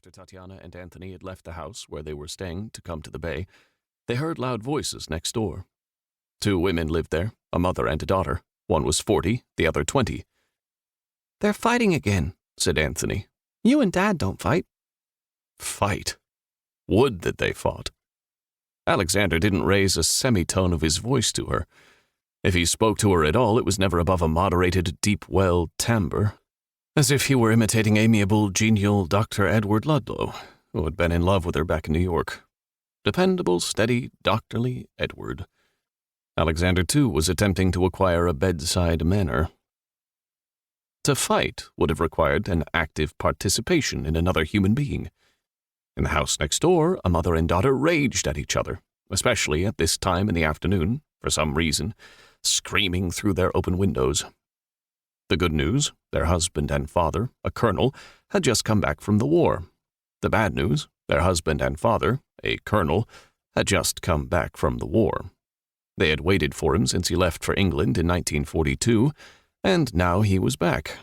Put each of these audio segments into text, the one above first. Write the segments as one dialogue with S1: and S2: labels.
S1: After Tatiana and Anthony had left the house where they were staying to come to the bay, they heard loud voices next door. 2 women lived there, a mother and a daughter. One was 40, the other 20.
S2: "They're fighting again," said Anthony. "You and Dad don't fight."
S1: Fight? Would that they fought. Alexander didn't raise a semitone of his voice to her. If he spoke to her at all, it was never above a moderated, deep-well timbre, as if he were imitating amiable, genial Dr. Edward Ludlow, who had been in love with her back in New York. Dependable, steady, doctorly Edward. Alexander, too, was attempting to acquire a bedside manner. To fight would have required an active participation in another human being. In the house next door, a mother and daughter raged at each other, especially at this time in the afternoon, for some reason, screaming through their open windows. The good news, their husband and father, a colonel, had just come back from the war. The bad news, their husband and father, a colonel, had just come back from the war. They had waited for him since he left for England in 1942, and now he was back.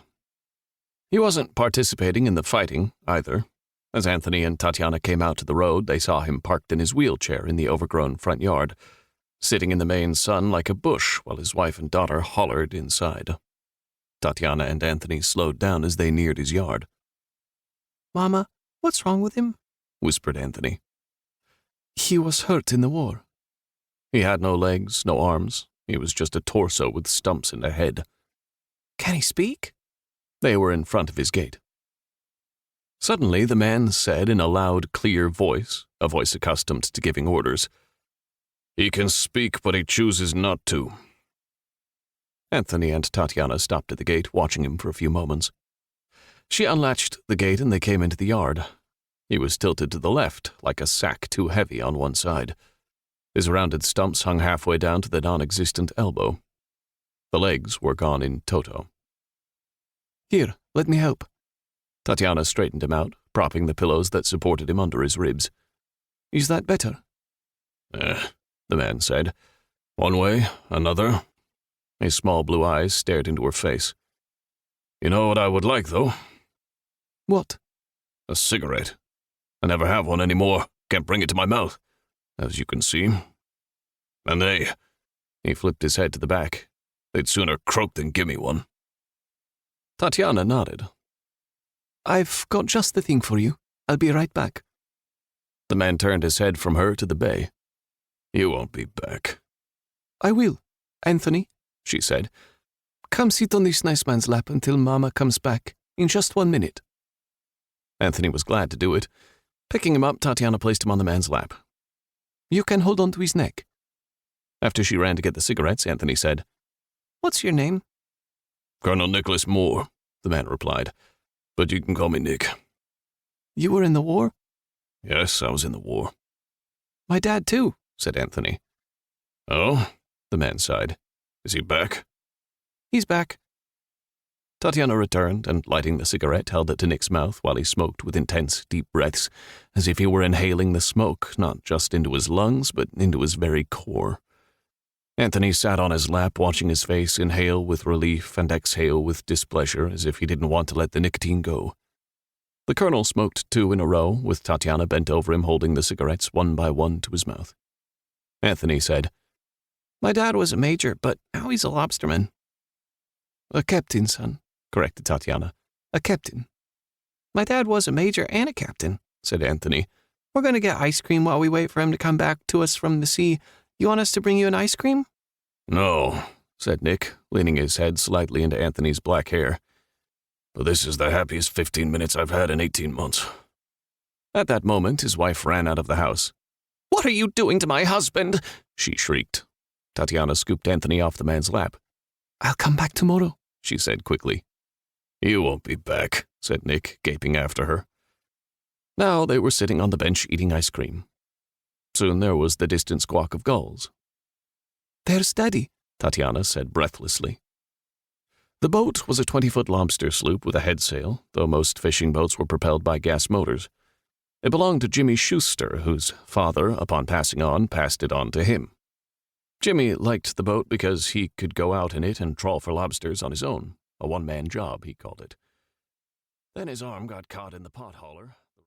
S1: He wasn't participating in the fighting, either. As Anthony and Tatiana came out to the road, they saw him parked in his wheelchair in the overgrown front yard, sitting in the Maine sun like a bush while his wife and daughter hollered inside. Tatiana and Anthony slowed down as they neared his yard.
S2: "Mama, what's wrong with him?"
S1: whispered Anthony.
S2: "He was hurt in the war."
S1: He had no legs, no arms. He was just a torso with stumps and a head.
S2: "Can he speak?"
S1: They were in front of his gate. Suddenly, the man said in a loud, clear voice, a voice accustomed to giving orders, "He can speak, but he chooses not to." Anthony and Tatiana stopped at the gate, watching him for a few moments. She unlatched the gate and they came into the yard. He was tilted to the left, like a sack too heavy on one side. His rounded stumps hung halfway down to the non-existent elbow. The legs were gone in toto.
S2: "Here, let me help."
S1: Tatiana straightened him out, propping the pillows that supported him under his ribs.
S2: "Is that better?"
S1: The man said. "One way, another." His small blue eyes stared into her face. "You know what I would like, though?"
S2: "What?"
S1: "A cigarette. I never have one anymore. Can't bring it to my mouth, as you can see. And he flipped his head to the back. They'd sooner croak than give me one." Tatiana nodded.
S2: "I've got just the thing for you. I'll be right back."
S1: The man turned his head from her to the bay. "You won't be back."
S2: "I will. Anthony," she said. "Come sit on this nice man's lap until Mama comes back, in just 1 minute."
S1: Anthony was glad to do it. Picking him up, Tatiana placed him on the man's lap.
S2: "You can hold on to his neck."
S1: After she ran to get the cigarettes, Anthony said,
S2: "What's your name?"
S1: "Colonel Nicholas Moore," the man replied. "But you can call me Nick."
S2: "You were in the war?"
S1: "Yes, I was in the war."
S2: "My dad, too," said
S1: Anthony. "Oh?" the man sighed. "Is he back?"
S2: "He's back."
S1: Tatiana returned and, lighting the cigarette, held it to Nick's mouth while he smoked with intense, deep breaths, as if he were inhaling the smoke, not just into his lungs, but into his very core. Anthony sat on his lap, watching his face inhale with relief and exhale with displeasure, as if he didn't want to let the nicotine go. The colonel smoked 2 in a row, with Tatiana bent over him holding the cigarettes one by one to his mouth. Anthony said,
S2: "My dad was a major, but now he's a lobsterman."
S1: "A captain, son," corrected Tatiana.
S2: "A captain." "My dad was a major and a captain," said Anthony. "We're going to get ice cream while we wait for him to come back to us from the sea. You want us to bring you an ice cream?"
S1: "No," said Nick, leaning his head slightly into Anthony's black hair. "But this is the happiest 15 minutes I've had in 18 months. At that moment, his wife ran out of the house.
S2: "What are you doing to my husband?"
S1: she shrieked. Tatiana scooped Anthony off the man's lap.
S2: "I'll come back tomorrow,"
S1: she said quickly. "You won't be back," said Nick, gaping after her. Now they were sitting on the bench eating ice cream. Soon there was the distant squawk of gulls.
S2: "There's Daddy,"
S1: Tatiana said breathlessly. The boat was a 20-foot lobster sloop with a headsail, though most fishing boats were propelled by gas motors. It belonged to Jimmy Schuster, whose father, upon passing on, passed it on to him. Jimmy liked the boat because he could go out in it and trawl for lobsters on his own. A one-man job, he called it. Then his arm got caught in the pot hauler.